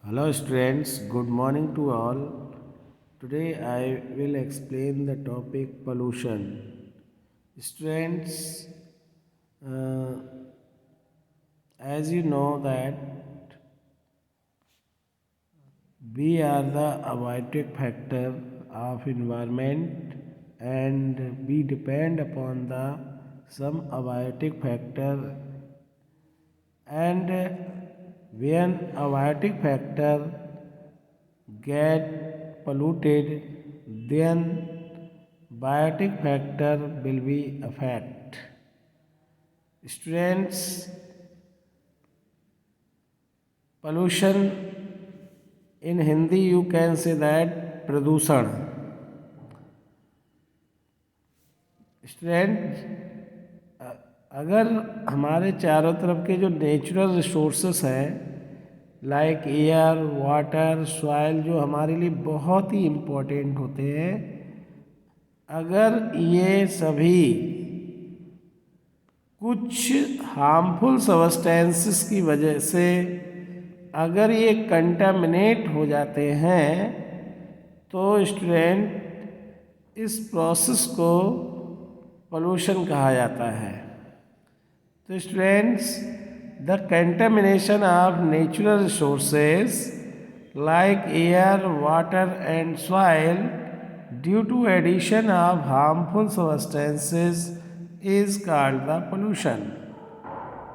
Hello students, good morning to all. Today I will explain the topic pollution. Students, uh, as you know that we are the abiotic factor of environment and we depend upon the some abiotic factor and when abiotic factor get polluted, then biotic factor will be affect. Students, pollution in Hindi you can say that प्रदूषण. Student, अगर हमारे चारों तरफ के जो natural resources हैं like air water soil जो हमारे लिए बहुत ही इम्पोर्टेंट होते हैं, अगर ये सभी कुछ हार्मफुल सब्सटेंसेस की वजह से अगर ये कंटामिनेट हो जाते हैं तो स्टूडेंट इस प्रोसेस को पोल्यूशन कहा जाता है. तो students, the contamination of natural resources like air water and soil due to addition of harmful substances is called the pollution.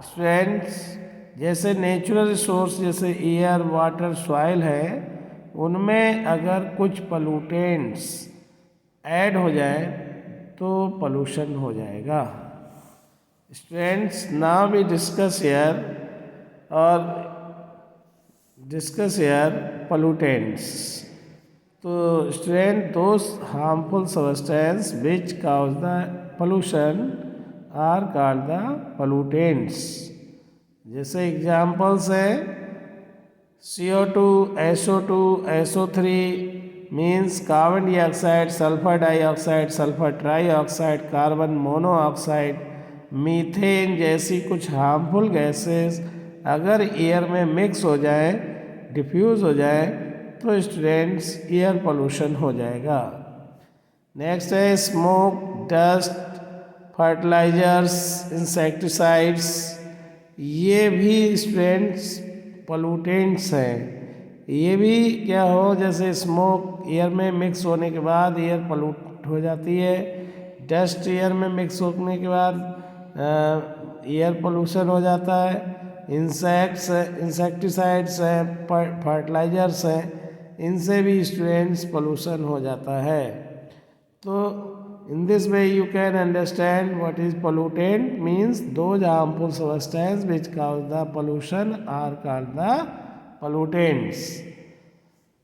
Students, जैसे नेचुरल रिसोर्स जैसे एयर वाटर सॉइल है, उनमें अगर कुछ पोल्यूटेंट्स ऐड हो जाए तो पोल्यूशन हो जाएगा. Students, now we discuss here pollutants. तो student, those harmful substance which cause the pollution are called the pollutants. जैसे एग्जाम्पल्स हैं CO2, SO2, SO3 means carbon dioxide, sulphur dioxide, sulphur trioxide, carbon monoxide, methane जैसी कुछ harmful gases अगर air में mix हो जाए, diffuse हो जाए तो स्टूडेंट्स एयर पोल्यूशन हो जाएगा. नेक्स्ट है स्मोक, डस्ट, फर्टिलाइजर्स, इंसेक्टिसाइड्स, ये भी स्टूडेंट्स पोल्यूटेंट्स हैं. ये भी क्या हो, जैसे स्मोक एयर में मिक्स होने के बाद एयर पोल्यूट हो जाती है, डस्ट एयर में मिक्स होने के बाद एयर पोल्यूशन हो जाता है, इंसेक्टिसाइड्स हैं, फर्टिलाइजर्स हैं, इनसे भी स्टूडेंट्स पोल्यूशन हो जाता है. तो in this way you can understand what is pollutant means those harmful substances which cause the pollution are called the pollutants.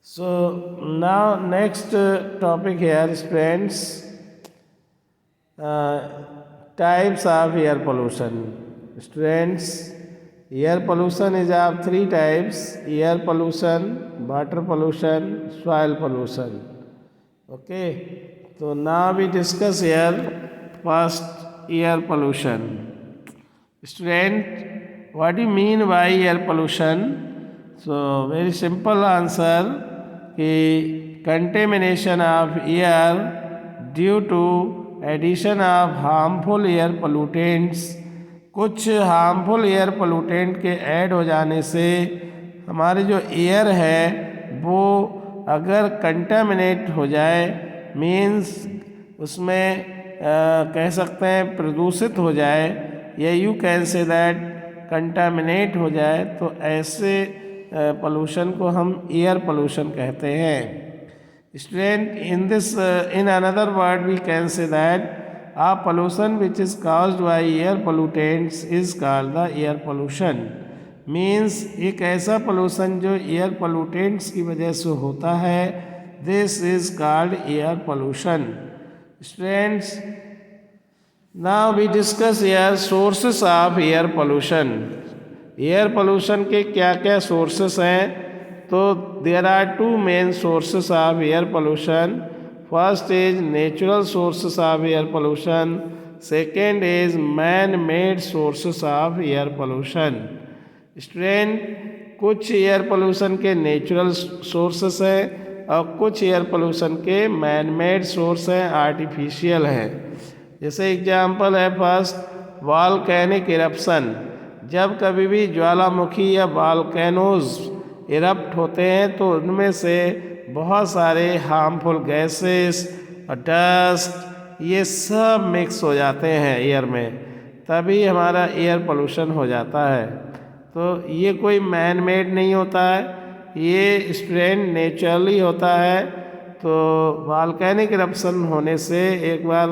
So now next topic here friends, types of air pollution. Students, air pollution is of three types: air pollution, water pollution, soil pollution. Okay. So now we discuss here first air pollution. Student, what do you mean by air pollution? So very simple answer कि contamination of air due to addition of harmful air pollutants. कुछ harmful air pollutant के add हो जाने से हमारे जो air है वो अगर कंटामिनेट हो जाए मीन्स उसमें कह सकते हैं प्रदूषित हो जाए, या you can say that contaminate हो जाए, तो ऐसे पोल्यूशन को हम एयर पोल्यूशन कहते हैं. Student, in another word we can say that a pollution which is caused by air pollutants is called the air pollution. Means एक ऐसा पोल्यूशन जो एयर पोल्यूटेंट्स की वजह से होता है, this is called air pollution. Students, now we discuss here sources of air pollution. Air pollution के क्या क्या sources हैं? तो there are two main sources of air pollution. First is natural sources of air pollution. Second is man-made sources of air pollution. Student, कुछ air pollution के natural sources हैं और कुछ एयर पोल्यूशन के मैन मेड सोर्स हैं, artificial हैं। जैसे example है फर्स्ट वॉल्केनिक इरप्शन। जब कभी भी ज्वालामुखी या वॉल्केनोज इरप्ट होते हैं तो उनमें से बहुत सारे हार्मफुल गैसेस और डस्ट ये सब मिक्स हो जाते हैं एयर में, तभी हमारा एयर पोल्यूशन हो जाता है। तो ये कोई मैन मेड नहीं होता है, ये स्ट्रेन नेचुरली होता है। तो वॉल्केनिक इरप्शन होने से एक बार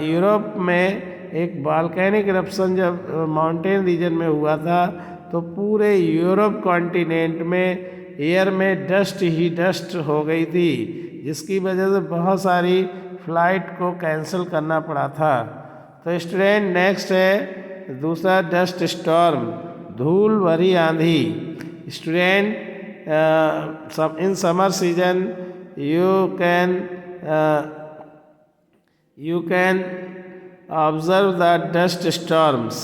यूरोप में एक वॉल्केनिक इरप्शन जब माउंटेन रीजन में हुआ था तो पूरे यूरोप कॉन्टिनेंट में एयर में डस्ट ही डस्ट हो गई थी, जिसकी वजह से बहुत सारी फ्लाइट को कैंसिल करना पड़ा था। तो स्टूडेंट नेक्स्ट है दूसरा डस्ट स्टॉर्म, धूल भरी आंधी। Student in summer season you can observe the dust storms।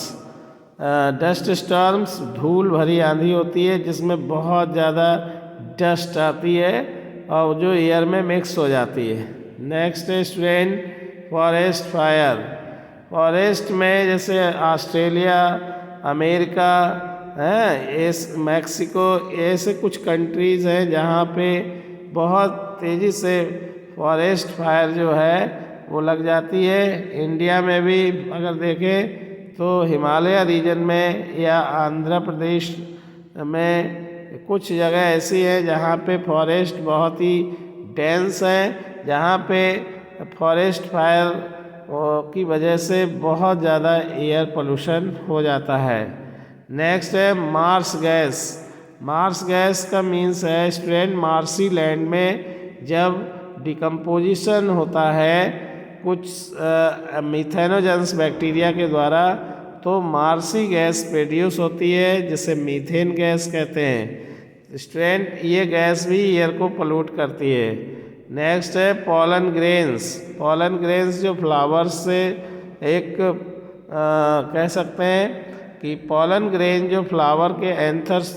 Dust storms धूल भरी आंधी होती है जिसमें बहुत ज़्यादा डस्ट आती है और जो एयर में मिक्स हो जाती है। नेक्स्ट है स्टूडेंट फॉरेस्ट फायर। फॉरेस्ट में जैसे ऑस्ट्रेलिया, अमेरिका है, मैक्सिको, ऐसे कुछ कंट्रीज़ हैं जहाँ पे बहुत तेज़ी से फॉरेस्ट फायर जो है वो लग जाती है। इंडिया में भी अगर देखें तो हिमालय रीजन में या आंध्र प्रदेश में कुछ जगह ऐसी है जहाँ पे फॉरेस्ट बहुत ही डेंस है, जहाँ पे फॉरेस्ट फायर की वजह से बहुत ज़्यादा एयर पोल्यूशन हो जाता है। नेक्स्ट है मार्स गैस। मार्स गैस का मीन्स है स्टूडेंट मार्सी लैंड में जब डिकम्पोजिशन होता है कुछ मीथेनोजेंस बैक्टीरिया के द्वारा तो मार्सी गैस प्रोड्यूस होती है जिसे मीथेन गैस कहते हैं। स्टूडेंट ये गैस भी एयर को पोल्यूट करती है। नेक्स्ट है पॉलन ग्रेन्स। पॉलन ग्रेन्स जो फ्लावर्स से एक कह सकते हैं कि पॉलन ग्रेन जो फ्लावर के एंथर्स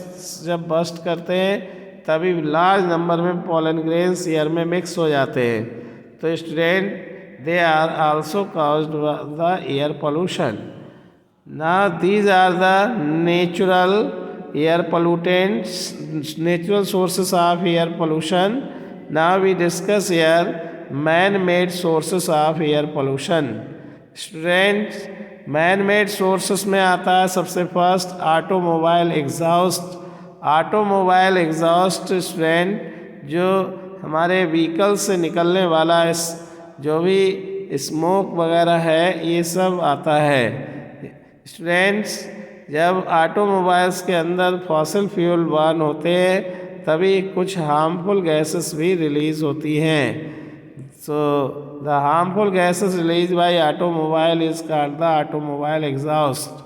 जब बस्ट करते हैं तभी लार्ज नंबर में पॉलन ग्रेन्स एयर में मिक्स हो जाते हैं। तो student they are also caused by the air pollution. Now these are the natural air pollutants, natural sources of air pollution. Now we discuss here man-made sources of air pollution. Students, man-made sources में आता है सबसे first automobile exhaust. Automobile exhaust student जो हमारे vehicle से निकलने वाला जो भी स्मोक वगैरह है ये सब आता है। स्टूडेंट्स जब ऑटोमोबाइल्स के अंदर फॉसिल फ्यूल बर्न होते हैं तभी कुछ हार्मफुल गैसेस भी रिलीज होती हैं। So the harmful gases release by automobile is called the automobile exhaust.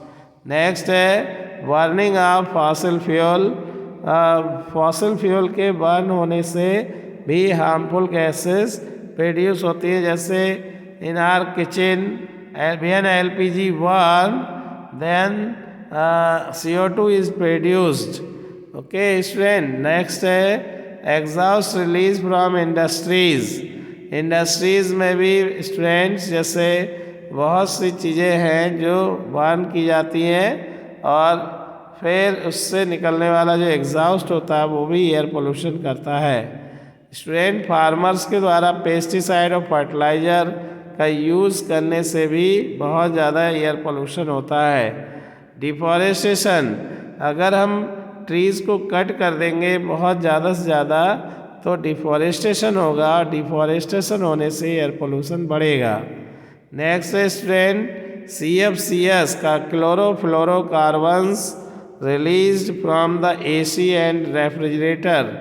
Next है burning of fossil fuel. Fossil fuel के बर्न होने से भी हार्मफुल गैसेस प्रोड्यूस होती है, जैसे in our kitchen when LPG burn then CO2 is produced। Okay student next है exhaust release from industries. Industries में भी स्टूडेंट्स जैसे बहुत सी चीज़ें हैं जो बर्न की जाती हैं और फिर उससे निकलने वाला जो एग्जॉस्ट होता है वो भी एयर पोल्यूशन करता है। स्टूडेंट फार्मर्स के द्वारा पेस्टिसाइड और फर्टिलाइज़र का यूज़ करने से भी बहुत ज़्यादा एयर पोल्यूशन होता है। डिफॉरेस्टेशन, अगर हम ट्रीज़ को कट कर देंगे बहुत ज़्यादा से ज़्यादा तो डिफॉरेस्टेशन होगा, डिफॉरेस्टेशन होने से एयर पोल्यूशन बढ़ेगा। नेक्स्ट है स्टूडेंट CFCs का chlorofluorocarbons released from the AC and refrigerator.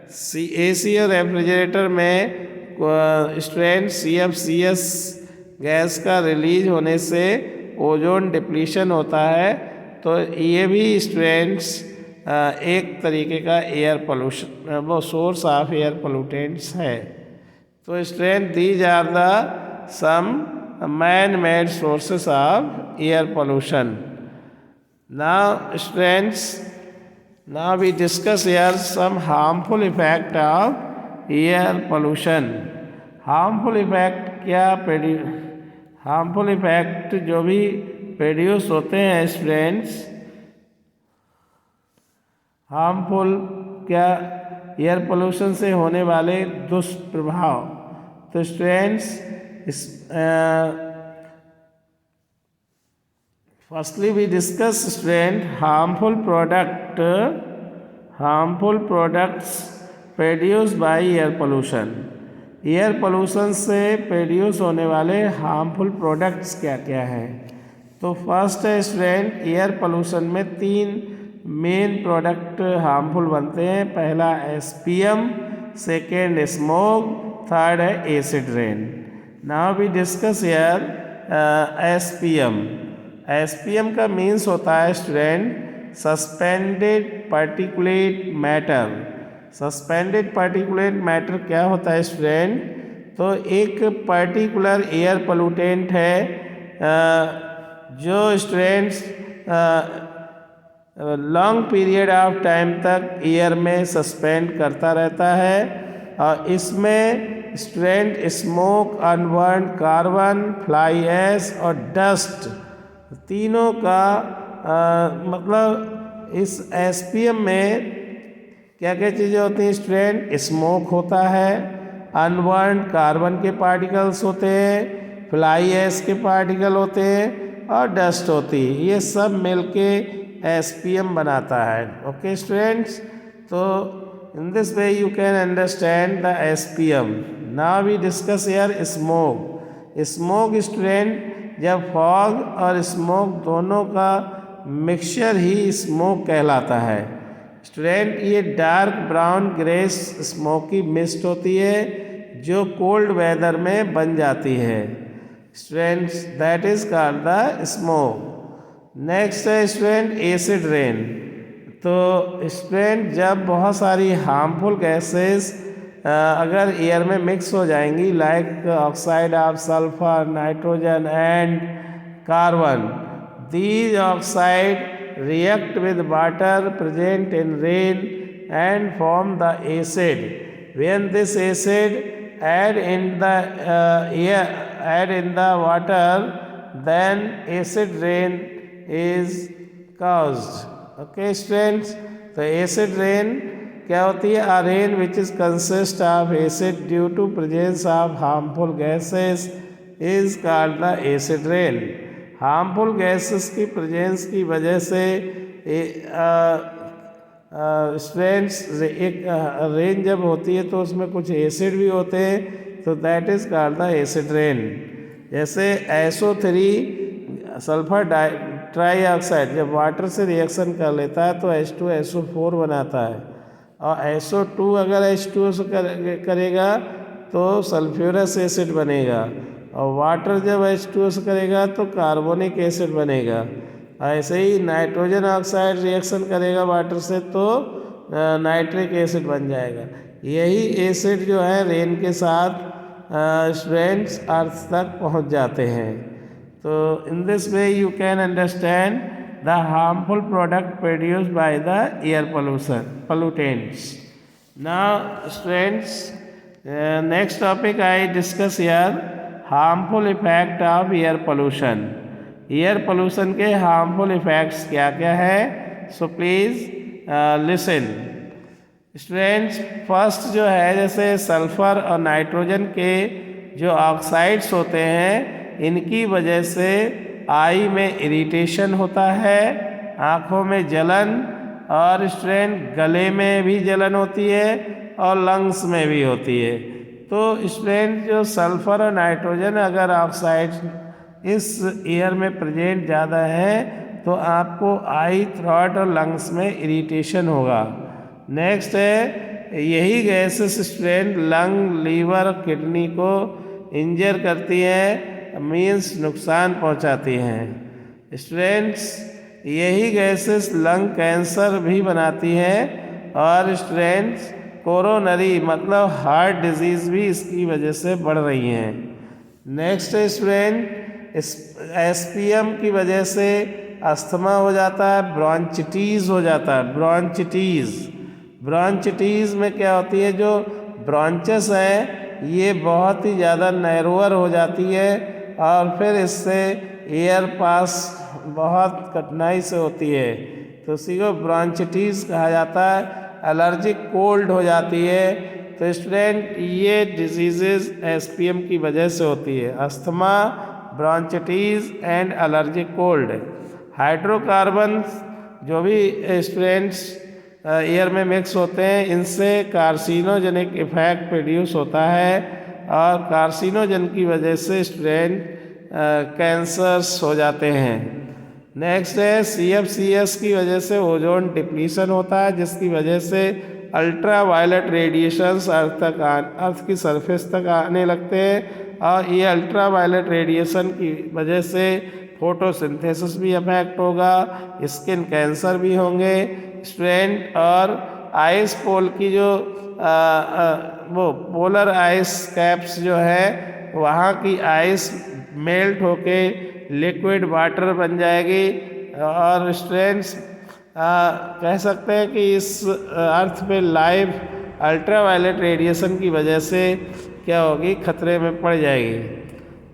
AC और रेफ्रिजरेटर में स्टूडेंट CFCs गैस का रिलीज होने से ओजोन डिप्लीशन होता है, तो ये भी स्टूडेंट्स एक तरीके का एयर पोल्यूशन वो सोर्स ऑफ एयर पोल्यूटेंट्स है। तो student these are the some man made sources of air pollution. Now students Now we discuss here some harmful effect of air pollution. harmful effect क्या harmful effect जो भी produce होते हैं students, harmful क्या air pollution से होने वाले दुष्प्रभाव। तो students firstly we discuss student harmful products produce by air pollution. Air pollution से प्रोड्यूस होने वाले हार्मफुल प्रोडक्ट्स क्या क्या हैं। तो फर्स्ट है स्टूडेंट, एयर पोल्यूशन में 3 मेन प्रोडक्ट हार्मफुल बनते हैं। पहला एसपीएम, सेकेंड स्मोक, थर्ड है acid rain. Now we discuss here SPM. SPM का मीन्स होता है student suspended particulate matter. Suspended particulate matter क्या होता है स्टूडेंट? तो एक पर्टिकुलर एयर पोल्यूटेंट है जो students long period of time तक एयर में सस्पेंड करता रहता है। और इसमें student smoke, unburnt carbon, fly ash और डस्ट तीनों का मतलब इस एसपीएम में क्या क्या चीज़ें होती हैं स्टूडेंट? स्मोक होता है, अनबर्न कार्बन के पार्टिकल्स होते हैं, फ्लाई ऐश के पार्टिकल होते हैं और डस्ट होती है। ये सब मिलके एसपीएम बनाता है। ओके स्टूडेंट्स, तो in this way you can understand the SPM. Now we discuss here smoke. Smoke student जब फॉग और स्मोक दोनों का मिक्सचर ही स्मोक कहलाता है। स्टूडेंट ये dark brown greys smoky mist होती है जो कोल्ड वेदर में बन जाती है। Students that is called the smoke. Next है स्टूडेंट एसिड रेन। तो स्टूडेंट जब बहुत सारी हार्मफुल गैसेस अगर एयर में मिक्स हो जाएंगी like oxide of sulphur, nitrogen and carbon, these oxide react with water present in rain and form the acid. When this acid add in the water, then acid rain is caused. Okay students, तो acid rain क्या होती है? A rain which is consist of acid due to presence of harmful gases is called the acid rain. Harmful gases की presence की वजह से students एक rain जब होती है तो उसमें कुछ एसिड भी होते हैं, तो that is called the acid rain. जैसे SO3 सल्फर ट्राईऑक्साइड जब वाटर से रिएक्शन कर लेता है तो H2SO4 बनाता है, और SO2 अगर H2O से करेगा तो सल्फ्यूरस एसिड बनेगा, और वाटर जब H2O से करेगा तो कार्बोनिक एसिड बनेगा। ऐसे ही नाइट्रोजन ऑक्साइड रिएक्शन करेगा वाटर से तो नाइट्रिक एसिड बन जाएगा। यही एसिड जो है रेन के साथ स्टूडेंट्स अर्थ तक पहुंच जाते हैं। तो in this way you can understand the harmful product produced by the air pollutants. Now students next topic I discuss here harmful effect of air pollution. Air pollution के हार्मफुल इफेक्ट्स क्या क्या है? So please listen students. First जो है जैसे sulphur और nitrogen के जो ऑक्साइड्स होते हैं इनकी वजह से आई में इरिटेशन होता है, आँखों में जलन, और स्टूडेंट गले में भी जलन होती है और लंग्स में भी होती है। तो स्टूडेंट जो सल्फर और नाइट्रोजन अगर ऑक्साइड इस एयर में प्रेजेंट ज़्यादा है तो आपको आई, थ्रॉट और लंग्स में इरिटेशन होगा। नेक्स्ट है यही gases student lung, liver, kidney को इंजर करती हैं, मीन्स नुकसान पहुंचाती हैं। स्टूडेंट्स यही गैसेस लंग कैंसर भी बनाती हैं, और स्टूडेंट्स कोरोनरी मतलब हार्ट डिजीज़ भी इसकी वजह से बढ़ रही हैं। नेक्स्ट स्टूडेंट एसपीएम की वजह से अस्थमा हो जाता है, ब्रोंचिटीज़ हो जाता है, ब्रोंचिटीज़। ब्रोंचिटीज़ में क्या होती है, जो ब्रोंचेस हैं ये बहुत ही ज़्यादा नैरोअर हो जाती है और फिर इससे एयर पास बहुत कठिनाई से होती है, तो उसी को ब्रोंचिटीज़ कहा जाता है। एलर्जिक कोल्ड हो जाती है। तो स्टूडेंट ये डिजीज़ेज़ एसपीएम की वजह से होती है, asthma, bronchitis and allergic cold. Hydrocarbons जो भी स्टूडेंट्स एयर में मिक्स होते हैं, इनसे कार्सिनोजेनिक इफेक्ट प्रोड्यूस होता है और कार्सिनोजन की वजह से स्टूडेंट कैंसर्स हो जाते हैं। नेक्स्ट है CFCs की वजह से ओजोन डिप्लीशन होता है, जिसकी वजह से अल्ट्रा वायलेट रेडिएशंस अर्थ की सरफेस तक आने लगते हैं और ये अल्ट्रा वायलेट रेडिएशन की वजह से फोटोसिंथेसिस भी अफेक्ट होगा, स्किन कैंसर भी होंगे स्टूडेंट। और आइस पोल की जो वो पोलर आइस कैप्स जो है, वहाँ की आइस मेल्ट होके लिक्विड वाटर बन जाएगी और स्टूडेंट्स कह सकते हैं कि इस अर्थ पे लाइफ अल्ट्रा वायलेट रेडिएशन की वजह से क्या होगी, खतरे में पड़ जाएगी।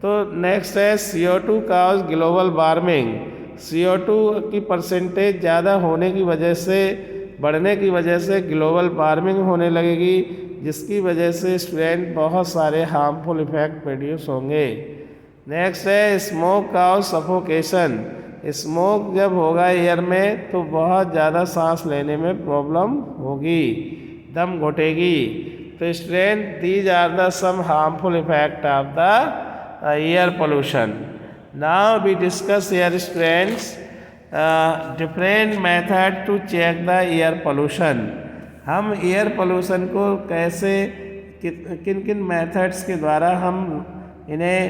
तो नेक्स्ट है CO2 काज ग्लोबल वार्मिंग। CO2 की परसेंटेज ज़्यादा होने की वजह से, बढ़ने की वजह से ग्लोबल वार्मिंग होने लगेगी, जिसकी वजह से स्टूडेंट बहुत सारे हार्मफुल इफेक्ट प्रोड्यूस होंगे। नेक्स्ट है स्मोक काज सफोकेशन। स्मोक जब होगा एयर में तो बहुत ज़्यादा सांस लेने में प्रॉब्लम होगी, दम घुटेगी। तो student these are the some harmful effect of the air pollution. Now we discuss here students different method to check the air pollution. हम एयर पोल्यूशन को कैसे किन किन मेथड्स के द्वारा हम इन्हें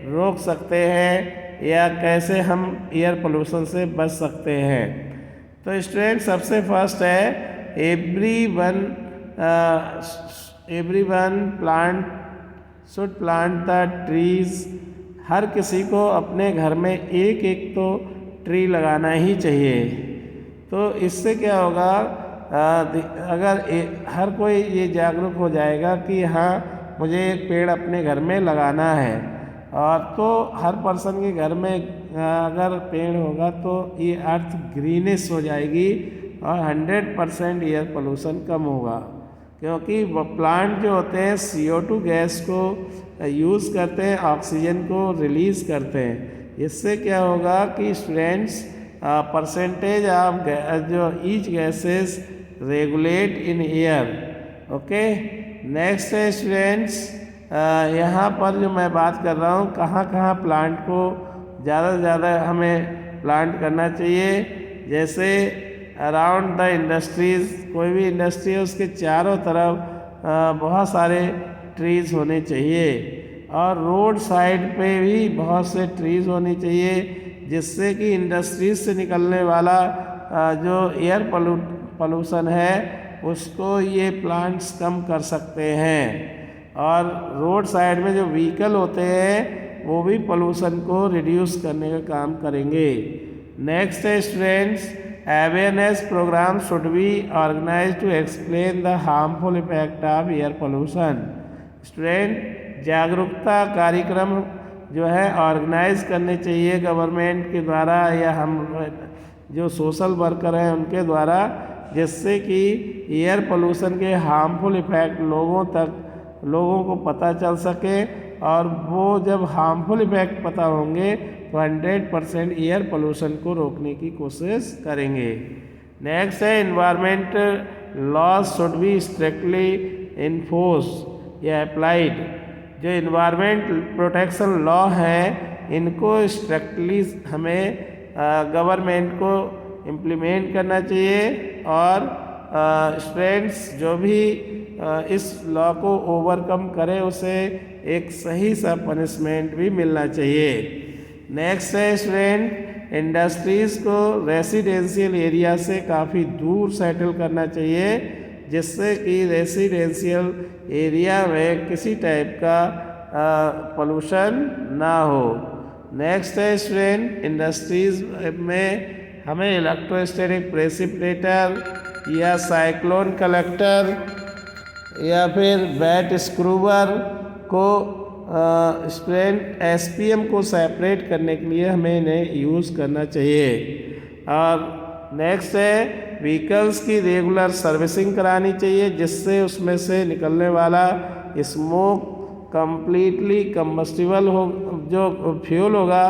रोक सकते हैं या कैसे हम एयर पोल्यूशन से बच सकते हैं। तो स्टूडेंट सबसे फर्स्ट है everyone plant should plant the trees. हर किसी को अपने घर में एक एक तो ट्री लगाना ही चाहिए। तो इससे क्या होगा, अगर हर कोई ये जागरूक हो जाएगा कि हाँ मुझे एक पेड़ अपने घर में लगाना है, और तो हर पर्सन के घर में अगर पेड़ होगा तो ये अर्थ ग्रीनिश हो जाएगी और 100% एयर पोल्यूशन कम होगा। क्योंकि प्लांट जो होते हैं CO2 गैस को यूज़ करते हैं, ऑक्सीजन को रिलीज़ करते हैं। इससे क्या होगा कि स्टूडेंट्स परसेंटेज ऑफ जो each gases regulate in air. Okay, next है स्टूडेंट्स, यहाँ पर जो मैं बात कर रहा हूँ कहाँ कहाँ प्लांट को ज़्यादा से ज़्यादा हमें प्लांट करना चाहिए। जैसे अराउंड द इंडस्ट्रीज़, कोई भी इंडस्ट्री है उसके चारों तरफ बहुत सारे ट्रीज़ होने चाहिए, और रोड साइड पे भी बहुत से ट्रीज़ होने चाहिए, जिससे कि इंडस्ट्रीज से निकलने वाला जो एयर पोल्यूशन है उसको ये प्लांट्स कम कर सकते हैं। और रोड साइड में जो व्हीकल होते हैं वो भी पोल्यूशन को रिड्यूस करने का काम करेंगे। नेक्स्ट है students, awareness programme should be organise to explain the harmful effect of air pollution. Student जागरूकता कार्यक्रम जो है ऑर्गेनाइज करने चाहिए गवर्नमेंट के द्वारा या हम जो सोशल वर्कर हैं उनके द्वारा, जिससे कि एयर पोल्यूशन के हार्मफुल इफेक्ट लोगों को पता चल सके, और वो जब हार्मफुल इफेक्ट पता होंगे तो 100% एयर पोल्यूशन को रोकने की कोशिश करेंगे। नेक्स्ट है environmental laws should be strictly enforce या अप्लाइड। जो एनवायरमेंट प्रोटेक्शन लॉ है इनको स्ट्रिक्टली हमें गवर्नमेंट को इम्प्लीमेंट करना चाहिए, और स्टूडेंट्स जो भी इस लॉ को ओवरकम करे उसे एक सही सा पनिशमेंट भी मिलना चाहिए। नेक्स्ट है स्टूडेंट, इंडस्ट्रीज़ को रेसिडेंशियल एरिया से काफ़ी दूर सेटल करना चाहिए, जिससे कि रेसिडेंशियल एरिया में किसी टाइप का पोल्यूशन ना हो। नेक्स्ट है स्टूडेंट, इंडस्ट्रीज में हमें इलेक्ट्रोस्टैटिक प्रेसिपिटेटर या साइक्लोन कलेक्टर या फिर वेट स्क्रूबर को स्टूडेंट एसपीएम को सेपरेट करने के लिए हमें इन्हें यूज़ करना चाहिए। और नेक्स्ट है व्हीकल्स की रेगुलर सर्विसिंग करानी चाहिए, जिससे उसमें से निकलने वाला स्मोक कम्प्लीटली कम्बस्टिबल हो, जो फ्यूल होगा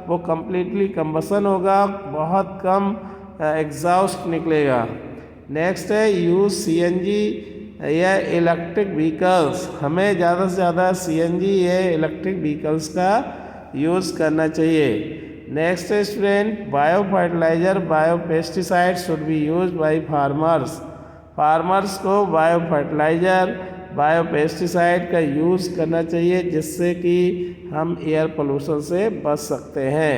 वो कम्प्लीटली कम्बसन होगा, बहुत कम एग्जॉस्ट निकलेगा। नेक्स्ट है यूज़ सीएनजी या इलेक्ट्रिक व्हीकल्स, हमें ज़्यादा से ज़्यादा सीएनजी या इलेक्ट्रिक व्हीकल्स का यूज़ करना चाहिए। नेक्स्ट है student, bio fertiliser bio pesticide should be use by farmers, farmers को बायो फर्टिलाइज़र बायो पेस्टिसाइड का यूज़ करना चाहिए, जिससे कि हम एयर पोल्यूशन से बच सकते हैं।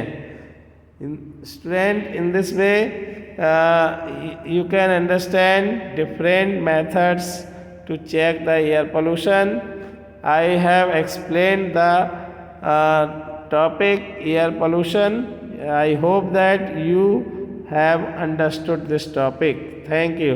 Student, in this way you can understand different methods to check the air pollution. I have explained the topic air pollution. I hope that you have understood this topic. Thank you.